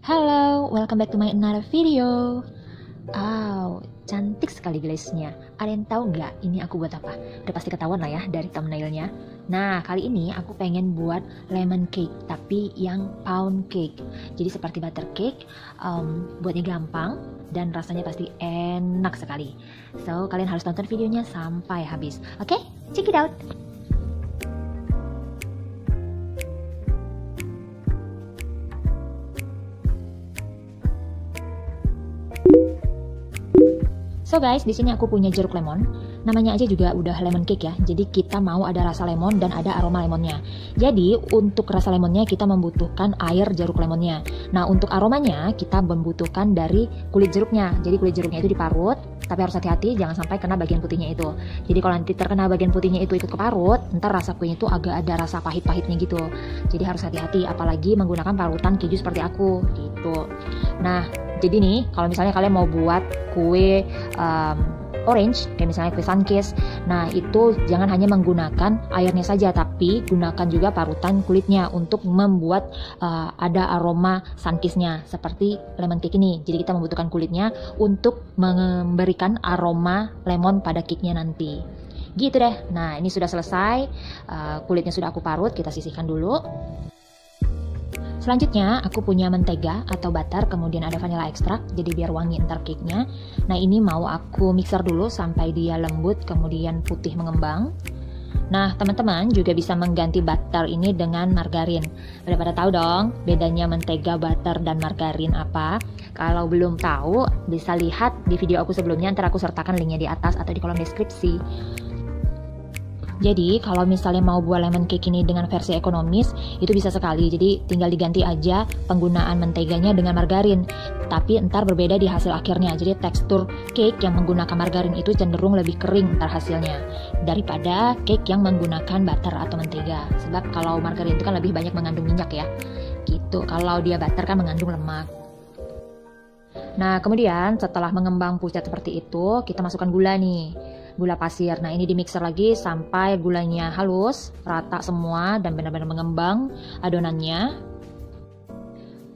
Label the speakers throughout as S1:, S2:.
S1: Halo, welcome back to my another video. Cantik sekali glaze-nya. Ada yang tahu nggak ini aku buat apa? Udah pasti ketahuan lah ya dari thumbnailnya. Nah, kali ini aku pengen buat lemon cake, tapi yang pound cake. Jadi seperti butter cake, buatnya gampang dan rasanya pasti enak sekali. So, kalian harus tonton videonya sampai habis. Oke, check it out. So guys, di sini aku punya jeruk lemon. Namanya aja juga udah lemon cake ya. Jadi kita mau ada rasa lemon dan ada aroma lemonnya. Jadi untuk rasa lemonnya kita membutuhkan air jeruk lemonnya. Nah untuk aromanya kita membutuhkan dari kulit jeruknya. Jadi kulit jeruknya itu diparut, tapi harus hati-hati jangan sampai kena bagian putihnya itu. Jadi kalau nanti terkena bagian putihnya itu ikut keparut, ntar rasa kuenya itu agak ada rasa pahit-pahitnya gitu. Jadi harus hati-hati, apalagi menggunakan parutan keju seperti aku gitu. Nah jadi nih, kalau misalnya kalian mau buat kue orange, kayak misalnya kue sunkiss, nah itu jangan hanya menggunakan airnya saja, tapi gunakan juga parutan kulitnya untuk membuat ada aroma sunkissnya, seperti lemon cake ini. Jadi kita membutuhkan kulitnya untuk memberikan aroma lemon pada cake-nya nanti. Gitu deh. Nah ini sudah selesai, kulitnya sudah aku parut, kita sisihkan dulu. Selanjutnya aku punya mentega atau butter, kemudian ada vanilla extract, jadi biar wangi ntar cake-nya. Nah ini mau aku mixer dulu sampai dia lembut, kemudian putih mengembang. Nah teman-teman juga bisa mengganti butter ini dengan margarin. Udah pada tahu dong bedanya mentega, butter, dan margarin apa? Kalau belum tahu bisa lihat di video aku sebelumnya, ntar aku sertakan linknya di atas atau di kolom deskripsi. Jadi kalau misalnya mau buat lemon cake ini dengan versi ekonomis itu bisa sekali, jadi tinggal diganti aja penggunaan menteganya dengan margarin, tapi ntar berbeda di hasil akhirnya. Jadi tekstur cake yang menggunakan margarin itu cenderung lebih kering ntar hasilnya daripada cake yang menggunakan butter atau mentega, sebab kalau margarin itu kan lebih banyak mengandung minyak ya gitu, kalau dia butter kan mengandung lemak. Nah kemudian setelah mengembang pucat seperti itu kita masukkan gula nih, gula pasir. Nah ini di mixer lagi sampai gulanya halus, rata semua dan benar-benar mengembang adonannya.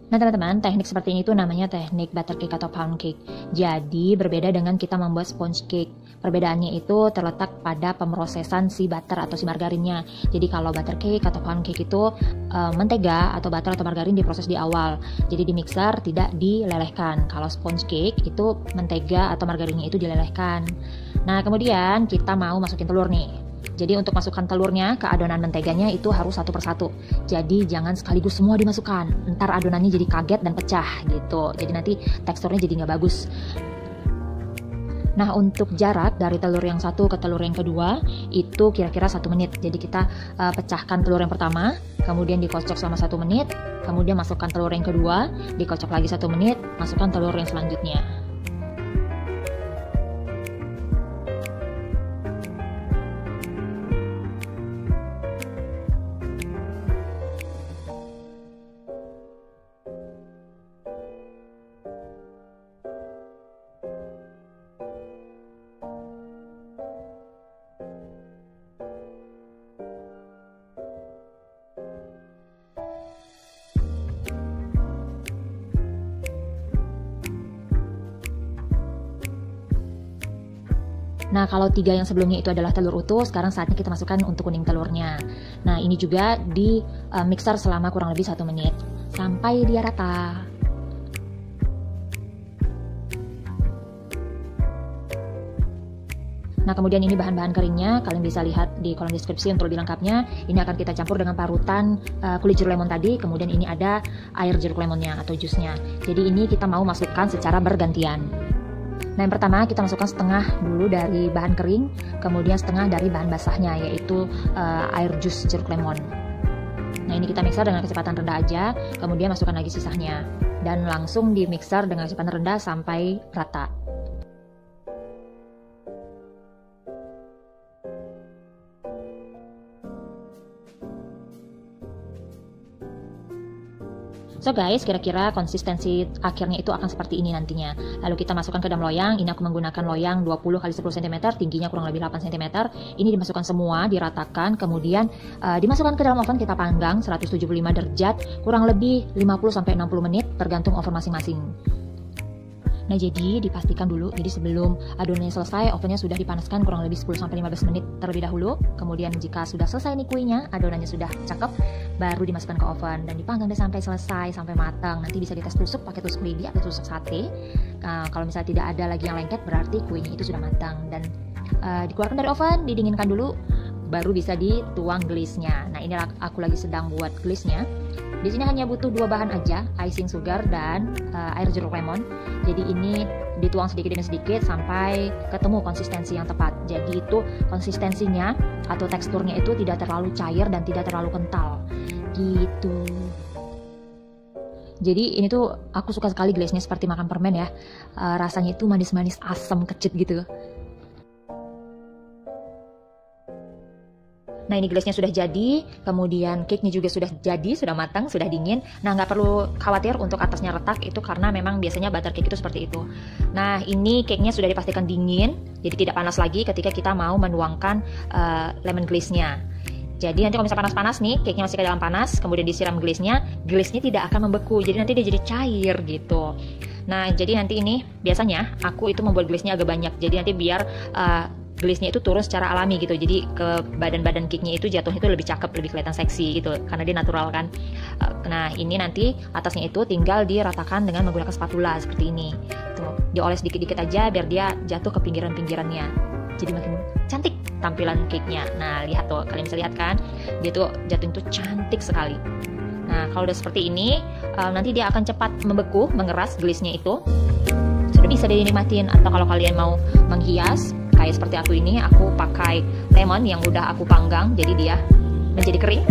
S1: Nah teman-teman, teknik seperti ini tuh namanya teknik butter cake atau pound cake. Jadi berbeda dengan kita membuat sponge cake. Perbedaannya itu terletak pada pemrosesan si butter atau si margarinnya. Jadi kalau butter cake atau pound cake itu mentega atau butter atau margarin diproses di awal. Jadi di mixer tidak dilelehkan. Kalau sponge cake itu mentega atau margarinnya itu dilelehkan. Nah kemudian kita mau masukin telur nih. Jadi untuk masukkan telurnya ke adonan menteganya itu harus satu persatu. Jadi jangan sekaligus semua dimasukkan. Ntar adonannya jadi kaget dan pecah gitu. Jadi nanti teksturnya jadi nggak bagus. Nah untuk jarak dari telur yang satu ke telur yang kedua itu kira-kira 1 menit. Jadi kita pecahkan telur yang pertama, kemudian dikocok selama 1 menit, kemudian masukkan telur yang kedua, dikocok lagi 1 menit, masukkan telur yang selanjutnya. Nah kalau 3 yang sebelumnya itu adalah telur utuh, sekarang saatnya kita masukkan untuk kuning telurnya. Nah ini juga di mixer selama kurang lebih 1 menit sampai dia rata. Nah kemudian ini bahan-bahan keringnya, kalian bisa lihat di kolom deskripsi untuk lebih lengkapnya. Ini akan kita campur dengan parutan kulit jeruk lemon tadi, kemudian ini ada air jeruk lemonnya atau jusnya. Jadi ini kita mau masukkan secara bergantian. Nah yang pertama kita masukkan setengah dulu dari bahan kering, kemudian setengah dari bahan basahnya yaitu air jus jeruk lemon. Nah ini kita mixer dengan kecepatan rendah aja, kemudian masukkan lagi sisanya dan langsung di mixer dengan kecepatan rendah sampai rata. So guys, kira-kira konsistensi akhirnya itu akan seperti ini nantinya. Lalu kita masukkan ke dalam loyang. Ini aku menggunakan loyang 20 x 10 cm, tingginya kurang lebih 8 cm. Ini dimasukkan semua, diratakan, kemudian dimasukkan ke dalam oven, kita panggang 175 derajat kurang lebih 50-60 menit tergantung oven masing-masing. Nah, jadi dipastikan dulu, jadi sebelum adonannya selesai, ovennya sudah dipanaskan kurang lebih 10-15 menit terlebih dahulu. Kemudian jika sudah selesai nih kuenya, adonannya sudah cakep, baru dimasukkan ke oven dan dipanggang deh sampai selesai, sampai matang. Nanti bisa dites tusuk pakai tusuk lidi atau tusuk sate. Kalau misalnya tidak ada lagi yang lengket, berarti kuenya itu sudah matang. Dan dikeluarkan dari oven, didinginkan dulu, baru bisa dituang glaze-nya. Nah, ini aku lagi sedang buat glaze-nya. Di sini hanya butuh 2 bahan aja, icing sugar dan air jeruk lemon. Jadi ini dituang sedikit demi sedikit sampai ketemu konsistensi yang tepat. Jadi itu konsistensinya atau teksturnya itu tidak terlalu cair dan tidak terlalu kental. Gitu. Jadi ini tuh aku suka sekali glaze-nya seperti makan permen ya. Rasanya itu manis-manis asam kecut gitu. Nah, ini glaze-nya sudah jadi, kemudian cake-nya juga sudah jadi, sudah matang, sudah dingin. Nah, nggak perlu khawatir untuk atasnya retak, itu karena memang biasanya butter cake itu seperti itu. Nah, ini cake-nya sudah dipastikan dingin, jadi tidak panas lagi ketika kita mau menuangkan lemon glaze-nya. Jadi nanti kalau misalnya panas-panas nih, cake-nya masih ke dalam panas, kemudian disiram glaze-nya tidak akan membeku, jadi nanti dia jadi cair gitu. Nah, jadi nanti ini biasanya aku itu membuat glaze-nya agak banyak, jadi nanti biar glaze-nya itu turun secara alami gitu, jadi ke badan-badan cake-nya itu jatuhnya itu lebih cakep, lebih kelihatan seksi gitu, karena dia natural kan. Nah, ini nanti atasnya itu tinggal diratakan dengan menggunakan spatula seperti ini. Tuh, dioles dikit-dikit aja biar dia jatuh ke pinggiran-pinggirannya, jadi makin cantik tampilan cake-nya. Nah, lihat tuh, kalian bisa lihat kan, dia tuh jatuh itu cantik sekali. Nah, kalau udah seperti ini, nanti dia akan cepat membeku, mengeras glaze-nya itu. Sudah bisa dinikmatin. Atau kalau kalian mau menghias, kayak seperti aku ini, aku pakai lemon yang udah aku panggang, jadi dia menjadi kering.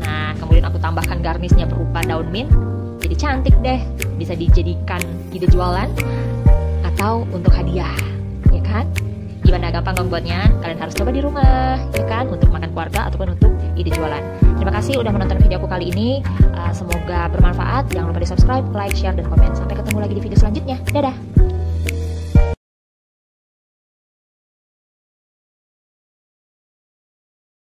S1: Nah, kemudian aku tambahkan garnisnya berupa daun mint, jadi cantik deh. Bisa dijadikan ide jualan atau untuk hadiah, ya kan? Gimana gampang membuatnya? Kalian harus coba di rumah, ya kan? Untuk makan keluarga ataupun untuk ide jualan. Terima kasih udah menonton videoku kali ini. Semoga bermanfaat. Jangan lupa di subscribe, like, share, dan komen. Sampai ketemu lagi di video selanjutnya. Dadah!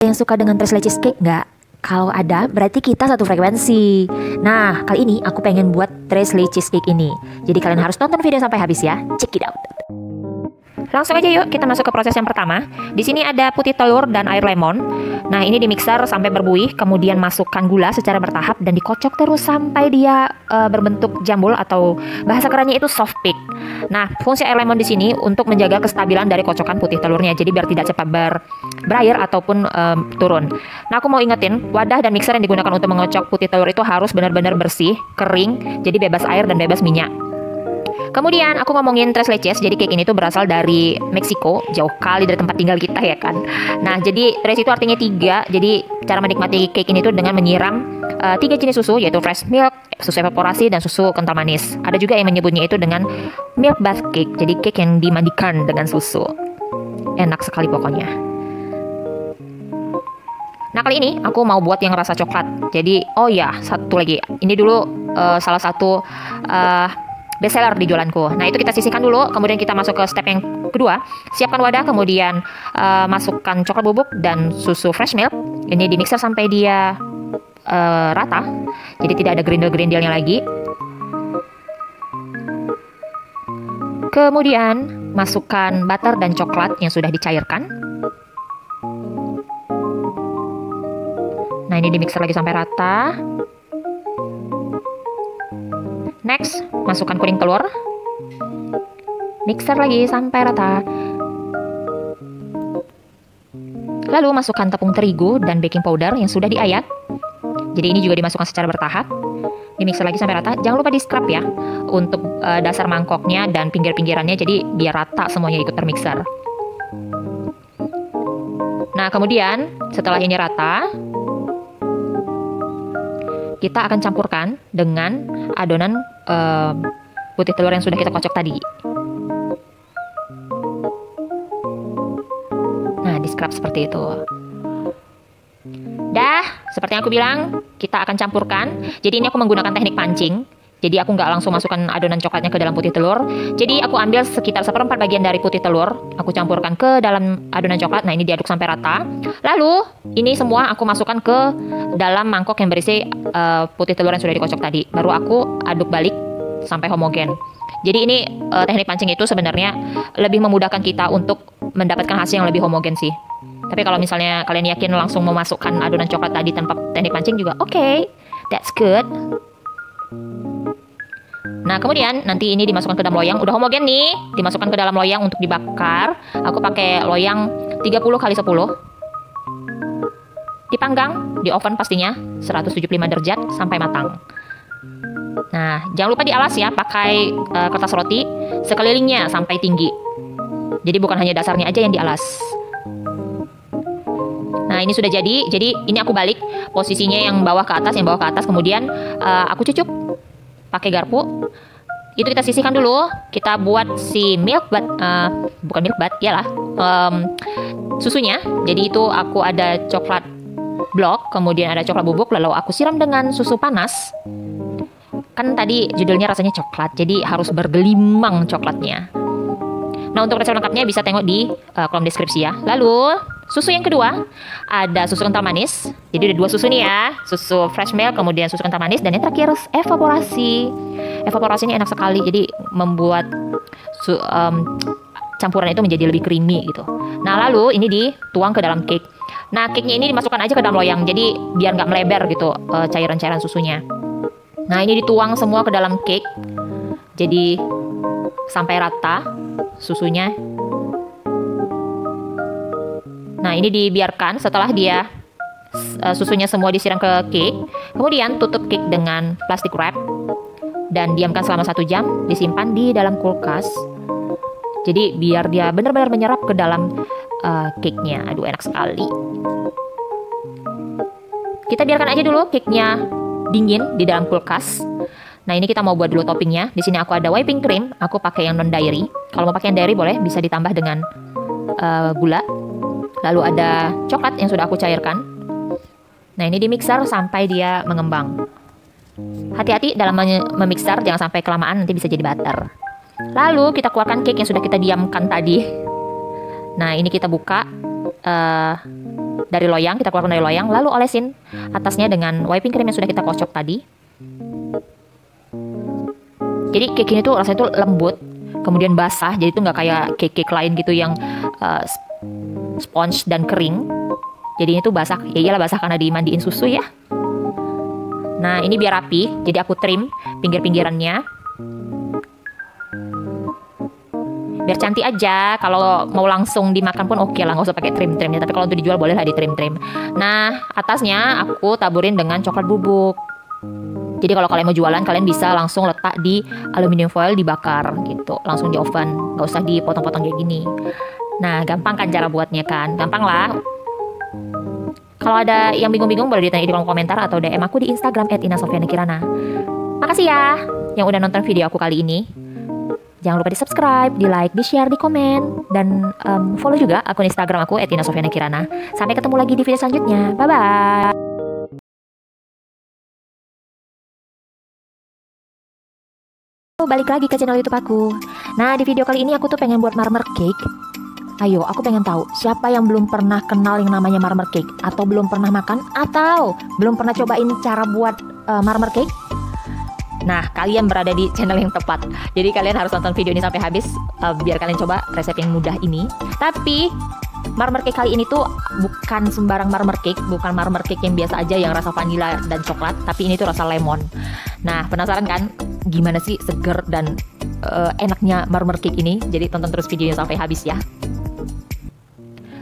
S1: Yang suka dengan tres leches cake nggak? Kalau ada, berarti kita satu frekuensi. Nah, kali ini aku pengen buat tres leches cake ini. Jadi kalian harus tonton video sampai habis ya. Check it out. Langsung aja yuk kita masuk ke proses yang pertama. Di sini ada putih telur dan air lemon. Nah, ini dimixer sampai berbuih, kemudian masukkan gula secara bertahap dan dikocok terus sampai dia berbentuk jambul atau bahasa kerennya itu soft peak. Nah, fungsi air lemon di sini untuk menjaga kestabilan dari kocokan putih telurnya. Jadi biar tidak cepat berair ataupun turun. Nah, aku mau ingetin, wadah dan mixer yang digunakan untuk mengocok putih telur itu harus benar-benar bersih, kering, jadi bebas air dan bebas minyak. Kemudian aku ngomongin tres leches. Jadi cake ini tuh berasal dari Meksiko, jauh kali dari tempat tinggal kita ya kan. Nah, jadi tres itu artinya 3. Jadi cara menikmati cake ini tuh dengan menyiram 3 jenis susu, yaitu fresh milk, susu evaporasi, dan susu kental manis. Ada juga yang menyebutnya itu dengan milk bath cake. Jadi cake yang dimandikan dengan susu. Enak sekali pokoknya. Nah, kali ini aku mau buat yang rasa coklat. Jadi, oh ya, satu lagi. Ini dulu salah satu bestseller di jualanku. Nah, itu kita sisihkan dulu, kemudian kita masuk ke step yang kedua. Siapkan wadah, kemudian masukkan coklat bubuk dan susu fresh milk. Ini dimixer sampai dia rata, jadi tidak ada gerindil-gerindilnya lagi. Kemudian masukkan butter dan coklat yang sudah dicairkan. Nah, ini dimixer lagi sampai rata. Next, masukkan kuning telur. Mixer lagi sampai rata. Lalu masukkan tepung terigu dan baking powder yang sudah diayak. Jadi ini juga dimasukkan secara bertahap. Dimixer lagi sampai rata. Jangan lupa di scrub ya untuk dasar mangkoknya dan pinggir-pinggirannya, jadi biar rata semuanya ikut termixer. Nah, kemudian setelah ini rata, kita akan campurkan dengan adonan putih telur yang sudah kita kocok tadi. Nah, di scrub seperti itu. Dah, seperti yang aku bilang, kita akan campurkan. Jadi ini aku menggunakan teknik pancing. Jadi aku nggak langsung masukkan adonan coklatnya ke dalam putih telur. Jadi aku ambil sekitar 1/4 bagian dari putih telur, aku campurkan ke dalam adonan coklat. Nah, ini diaduk sampai rata. Lalu ini semua aku masukkan ke dalam mangkok yang berisi putih telur yang sudah dikocok tadi. Baru aku aduk balik sampai homogen. Jadi ini teknik pancing itu sebenarnya lebih memudahkan kita untuk mendapatkan hasil yang lebih homogen sih. Tapi kalau misalnya kalian yakin langsung memasukkan adonan coklat tadi tanpa teknik pancing juga oke, that's good. Nah, kemudian nanti ini dimasukkan ke dalam loyang. Udah homogen nih, dimasukkan ke dalam loyang untuk dibakar. Aku pakai loyang 30x10. Dipanggang di oven pastinya 175 derajat sampai matang. Nah, jangan lupa dialas ya, pakai kertas roti sekelilingnya sampai tinggi. Jadi bukan hanya dasarnya aja yang dialas. Nah, ini sudah jadi. Jadi ini aku balik posisinya yang bawah ke atas, kemudian aku cucuk pakai garpu. Itu kita sisihkan dulu. Kita buat si milk bud, bukan milk bud, iyalah, susunya. Jadi itu aku ada coklat blok, kemudian ada coklat bubuk, lalu aku siram dengan susu panas. Kan tadi judulnya rasanya coklat, jadi harus bergelimang coklatnya. Nah, untuk resep lengkapnya bisa tengok di kolom deskripsi ya. Lalu susu yang kedua, ada susu kental manis. Jadi ada 2 susu nih ya, susu fresh milk, kemudian susu kental manis, dan yang terakhir evaporasi. Evaporasi ini enak sekali, jadi membuat campuran itu menjadi lebih creamy gitu. Nah, lalu ini dituang ke dalam cake. Nah, cake-nya ini dimasukkan aja ke dalam loyang, jadi biar nggak melebar gitu cairan-cairan susunya. Nah, ini dituang semua ke dalam cake, jadi sampai rata susunya. Nah, ini dibiarkan setelah dia susunya semua disiram ke cake. Kemudian tutup cake dengan plastik wrap dan diamkan selama 1 jam, disimpan di dalam kulkas. Jadi biar dia benar-benar menyerap ke dalam cake-nya. Aduh, enak sekali. Kita biarkan aja dulu cake-nya dingin di dalam kulkas. Nah, ini kita mau buat dulu toppingnya. Di sini aku ada whipping cream. Aku pakai yang non dairy. Kalau mau pakai yang dairy boleh, bisa ditambah dengan gula. Lalu ada coklat yang sudah aku cairkan. Nah, ini dimixer sampai dia mengembang. Hati-hati dalam memixer, jangan sampai kelamaan nanti bisa jadi butter. Lalu kita keluarkan cake yang sudah kita diamkan tadi. Nah, ini kita buka dari loyang, kita keluarkan dari loyang, lalu olesin atasnya dengan whipping cream yang sudah kita kocok tadi. Jadi cake ini tuh rasanya tuh lembut, kemudian basah, jadi tuh nggak kayak cake-cake lain gitu yang sponge dan kering. Jadi ini tuh basah, ya iyalah basah karena dimandiin susu ya. Nah, ini biar rapi, jadi aku trim pinggir-pinggirannya. Biar cantik aja. Kalau mau langsung dimakan pun oke lah, nggak usah pakai trim-trimnya. Tapi kalau untuk dijual boleh lah di trim-trim. Nah, atasnya aku taburin dengan coklat bubuk. Jadi kalau kalian mau jualan, kalian bisa langsung letak di aluminium foil, dibakar gitu, langsung di oven, nggak usah dipotong-potong kayak gini. Nah, gampang kan cara buatnya kan? Gampang lah. Kalau ada yang bingung-bingung boleh ditanya di kolom komentar atau DM aku di Instagram @inasofianakirana. Makasih ya yang udah nonton video aku kali ini. Jangan lupa di subscribe, di like, di share, di komen, dan follow juga akun Instagram aku @inasofianakirana. Sampai ketemu lagi di video selanjutnya. Bye bye. Balik lagi ke channel YouTube aku. Nah, di video kali ini aku tuh pengen buat marmer cake. Ayo, aku pengen tahu siapa yang belum pernah kenal yang namanya marmer cake, atau belum pernah makan, atau belum pernah cobain cara buat marmer cake. Nah, kalian berada di channel yang tepat. Jadi kalian harus nonton video ini sampai habis biar kalian coba resep yang mudah ini. Tapi marmer cake kali ini tuh bukan sembarang marmer cake, bukan marmer cake yang biasa aja yang rasa vanilla dan coklat, tapi ini tuh rasa lemon. Nah, penasaran kan gimana sih seger dan enaknya marmer cake ini? Jadi tonton terus videonya sampai habis ya.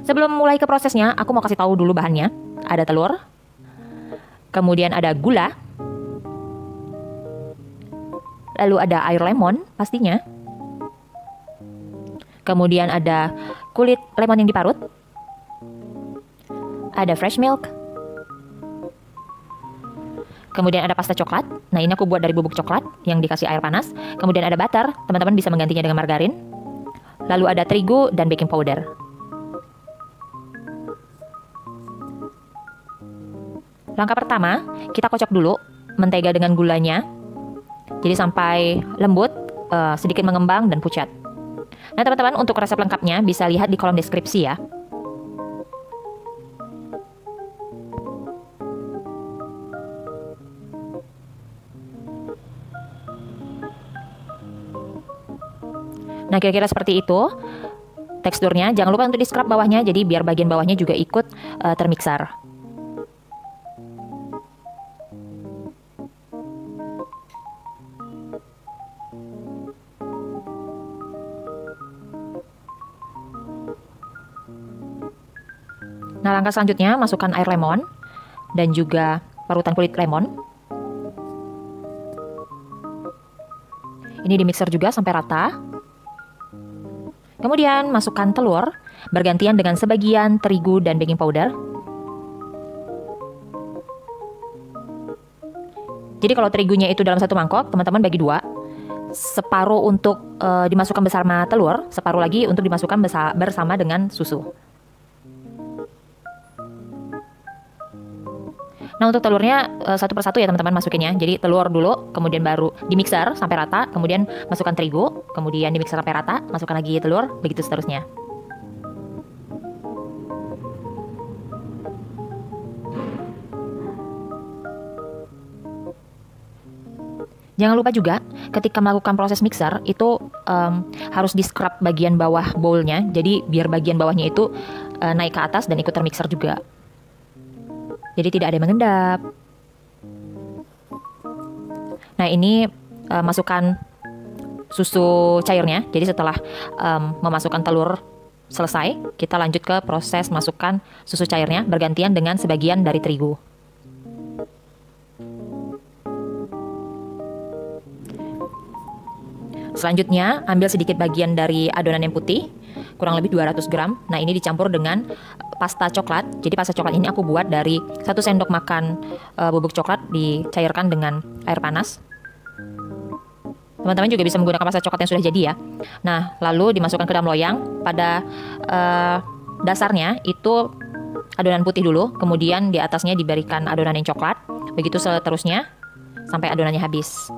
S1: Sebelum mulai ke prosesnya, aku mau kasih tahu dulu bahannya. Ada telur, kemudian ada gula, lalu ada air lemon pastinya, kemudian ada kulit lemon yang diparut, ada fresh milk, kemudian ada pasta coklat. Nah, ini aku buat dari bubuk coklat yang dikasih air panas. Kemudian ada butter, teman-teman bisa menggantinya dengan margarin. Lalu ada terigu dan baking powder. Langkah pertama, kita kocok dulu mentega dengan gulanya. Jadi sampai lembut, sedikit mengembang dan pucat. Nah teman-teman, untuk resep lengkapnya bisa lihat di kolom deskripsi ya. Nah kira-kira seperti itu teksturnya. Jangan lupa untuk di scrub bawahnya, jadi biar bagian bawahnya juga ikut termixer. Nah langkah selanjutnya, masukkan air lemon dan juga parutan kulit lemon. Ini di mixer juga sampai rata. Kemudian masukkan telur, bergantian dengan sebagian terigu dan baking powder. Jadi kalau terigunya itu dalam satu mangkok, teman-teman bagi dua. Separuh untuk dimasukkan bersama telur, separuh lagi untuk dimasukkan bersama dengan susu. Nah untuk telurnya satu persatu ya teman-teman masukinnya. Jadi telur dulu, kemudian baru di mixer sampai rata, kemudian masukkan terigu, kemudian di mixer sampai rata, masukkan lagi telur, begitu seterusnya. Jangan lupa juga ketika melakukan proses mixer itu harus di scrub bagian bawah bowlnya. Jadi biar bagian bawahnya itu naik ke atas dan ikut termixer juga. Jadi tidak ada yang mengendap. Nah ini masukkan susu cairnya. Jadi setelah memasukkan telur selesai, kita lanjut ke proses masukkan susu cairnya bergantian dengan sebagian dari terigu. Selanjutnya ambil sedikit bagian dari adonan yang putih, kurang lebih 200 gram. Nah ini dicampur dengan pasta coklat. Jadi pasta coklat ini aku buat dari 1 sendok makan bubuk coklat dicairkan dengan air panas. Teman-teman juga bisa menggunakan pasta coklat yang sudah jadi ya. Nah lalu dimasukkan ke dalam loyang. Pada dasarnya itu adonan putih dulu, kemudian di atasnya diberikan adonan yang coklat. Begitu seterusnya sampai adonannya habis.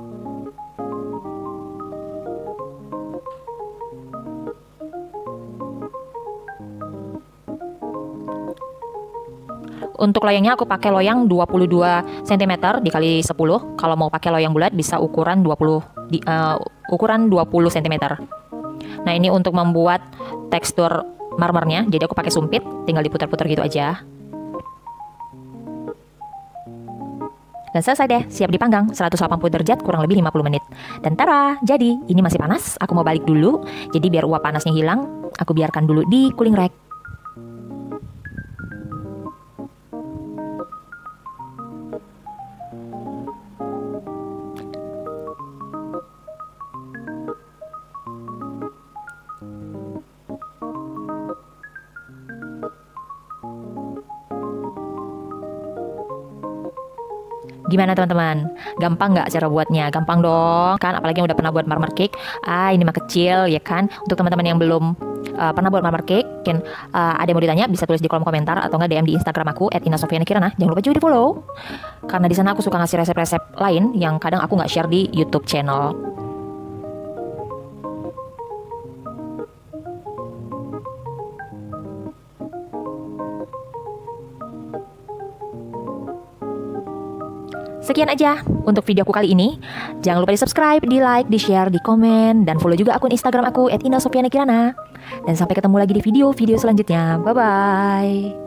S1: Untuk loyangnya aku pakai loyang 22 cm dikali 10. Kalau mau pakai loyang bulat bisa ukuran 20 cm. Nah ini untuk membuat tekstur marmernya. Jadi aku pakai sumpit, tinggal diputar-putar gitu aja. Dan selesai deh, siap dipanggang 180 derajat kurang lebih 50 menit. Dan tara, jadi ini masih panas. Aku mau balik dulu. Jadi biar uap panasnya hilang, aku biarkan dulu di cooling rack. Gimana teman-teman? Gampang nggak cara buatnya? Gampang dong kan? Apalagi yang udah pernah buat marmer cake. Ini mah kecil ya kan? Untuk teman-teman yang belum pernah buat marmer cake, mungkin ada yang mau ditanya bisa tulis di kolom komentar atau nggak DM di Instagram aku @inasofianakirana. Jangan lupa juga di follow. Karena di sana aku suka ngasih resep-resep lain yang kadang aku nggak share di YouTube channel. Sekian aja untuk videoku kali ini. Jangan lupa di subscribe, di like, di share, di komen, dan follow juga akun Instagram aku @inasofianakirana. Dan sampai ketemu lagi di video-video selanjutnya. Bye-bye.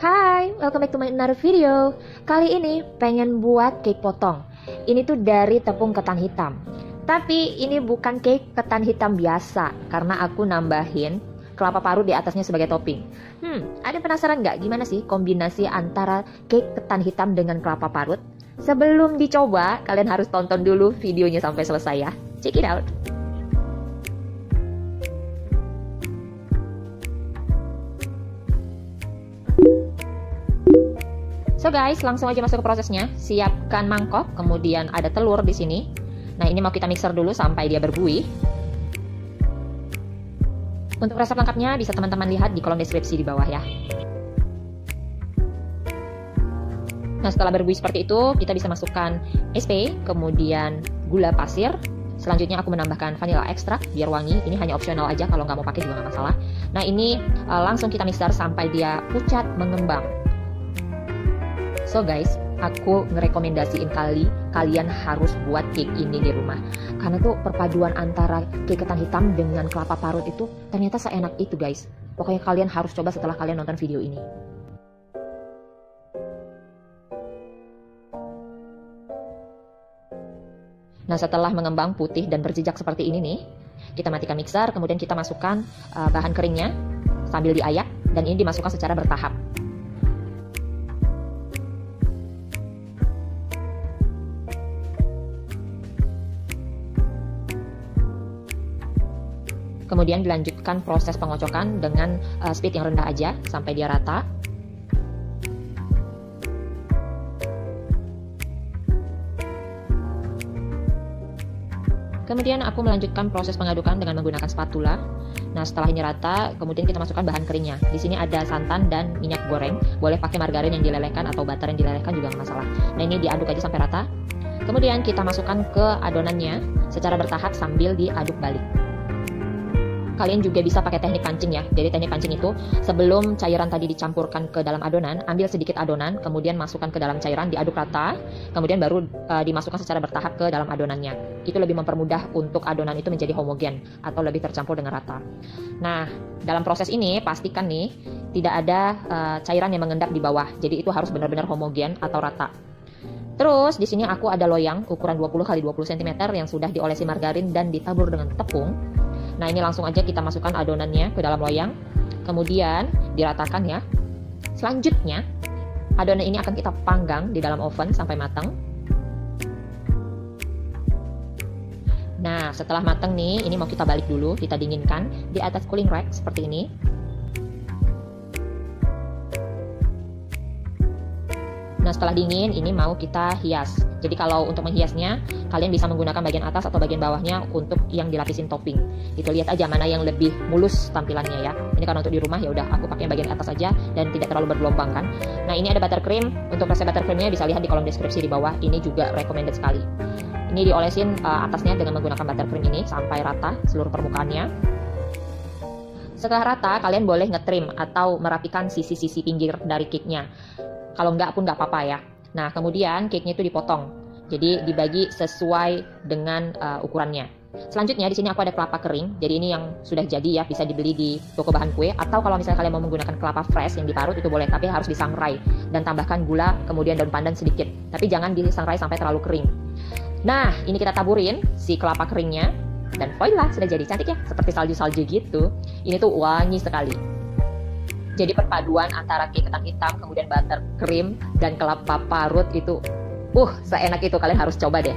S1: Hai, welcome back to my another video. Kali ini pengen buat cake potong. Ini tuh dari tepung ketan hitam. Tapi ini bukan cake ketan hitam biasa, karena aku nambahin kelapa parut di atasnya sebagai topping. Ada penasaran nggak gimana sih kombinasi antara cake ketan hitam dengan kelapa parut? Sebelum dicoba, kalian harus tonton dulu videonya sampai selesai ya. Check it out. So guys, langsung aja masuk ke prosesnya. Siapkan mangkok, kemudian ada telur di sini. Nah, ini mau kita mixer dulu sampai dia berbuih. Untuk resep lengkapnya bisa teman-teman lihat di kolom deskripsi di bawah ya. Nah, setelah berbuih seperti itu, kita bisa masukkan SP, kemudian gula pasir. Selanjutnya aku menambahkan vanilla extract biar wangi. Ini hanya opsional aja, kalau nggak mau pakai juga nggak masalah. Nah, ini langsung kita mixer sampai dia pucat mengembang. So guys, aku ngerekomendasiin kalian harus buat cake ini di rumah. Karena tuh perpaduan antara cake ketan hitam dengan kelapa parut itu ternyata seenak itu guys. Pokoknya kalian harus coba setelah kalian nonton video ini. Nah, setelah mengembang putih dan berjejak seperti ini nih, kita matikan mixer, kemudian kita masukkan bahan keringnya sambil diayak, dan ini dimasukkan secara bertahap. Kemudian dilanjutkan proses pengocokan dengan speed yang rendah aja sampai dia rata. Kemudian aku melanjutkan proses pengadukan dengan menggunakan spatula. Nah, setelah ini rata, kemudian kita masukkan bahan keringnya. Di sini ada santan dan minyak goreng. Boleh pakai margarin yang dilelehkan atau butter yang dilelehkan juga nggak masalah. Nah, ini diaduk aja sampai rata. Kemudian kita masukkan ke adonannya secara bertahap sambil diaduk balik. Kalian juga bisa pakai teknik pancing ya. Jadi teknik pancing itu sebelum cairan tadi dicampurkan ke dalam adonan, ambil sedikit adonan, kemudian masukkan ke dalam cairan, diaduk rata, kemudian baru dimasukkan secara bertahap ke dalam adonannya. Itu lebih mempermudah untuk adonan itu menjadi homogen atau lebih tercampur dengan rata. Nah, dalam proses ini pastikan nih tidak ada cairan yang mengendap di bawah. Jadi itu harus benar-benar homogen atau rata. Terus di sini aku ada loyang ukuran 20 x 20 cm yang sudah diolesi margarin dan ditabur dengan tepung. Nah, ini langsung aja kita masukkan adonannya ke dalam loyang, kemudian diratakan ya. Selanjutnya, adonan ini akan kita panggang di dalam oven sampai matang. Nah, setelah matang nih, ini mau kita balik dulu, kita dinginkan di atas cooling rack seperti ini. Nah, setelah dingin, ini mau kita hias. Jadi kalau untuk menghiasnya, kalian bisa menggunakan bagian atas atau bagian bawahnya untuk yang dilapisin topping. Itu lihat aja mana yang lebih mulus tampilannya ya. Ini karena untuk di rumah ya udah aku pakai bagian atas aja dan tidak terlalu bergelombang kan. Nah, ini ada buttercream. Untuk resep buttercreamnya bisa lihat di kolom deskripsi di bawah. Ini juga recommended sekali. Ini diolesin atasnya dengan menggunakan buttercream ini sampai rata seluruh permukaannya. Setelah rata, kalian boleh ngetrim atau merapikan sisi-sisi pinggir dari cake-nya. Kalau enggak pun enggak apa-apa ya. Nah, kemudian cake-nya itu dipotong. Jadi dibagi sesuai dengan ukurannya. Selanjutnya di sini aku ada kelapa kering. Jadi ini yang sudah jadi ya, bisa dibeli di toko bahan kue atau kalau misalnya kalian mau menggunakan kelapa fresh yang diparut itu boleh, tapi harus disangrai dan tambahkan gula kemudian daun pandan sedikit. Tapi jangan disangrai sampai terlalu kering. Nah, ini kita taburin si kelapa keringnya dan voila, sudah jadi cantik ya, seperti salju-salju gitu. Ini tuh wangi sekali. Jadi perpaduan antara cake ketan hitam, kemudian buttercream dan kelapa parut itu seenak itu, kalian harus coba deh.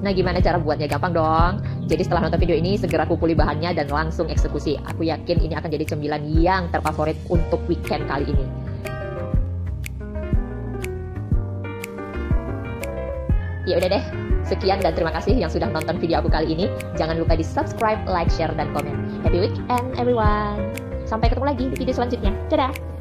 S1: Nah, gimana cara buatnya? Gampang dong. Jadi setelah nonton video ini, segera kumpuli bahannya dan langsung eksekusi. Aku yakin ini akan jadi cemilan yang terfavorit untuk weekend kali ini. Ya udah deh, sekian dan terima kasih yang sudah nonton video aku kali ini. Jangan lupa di subscribe, like, share, dan komen. Happy weekend everyone. Sampai ketemu lagi di video selanjutnya. Dadah!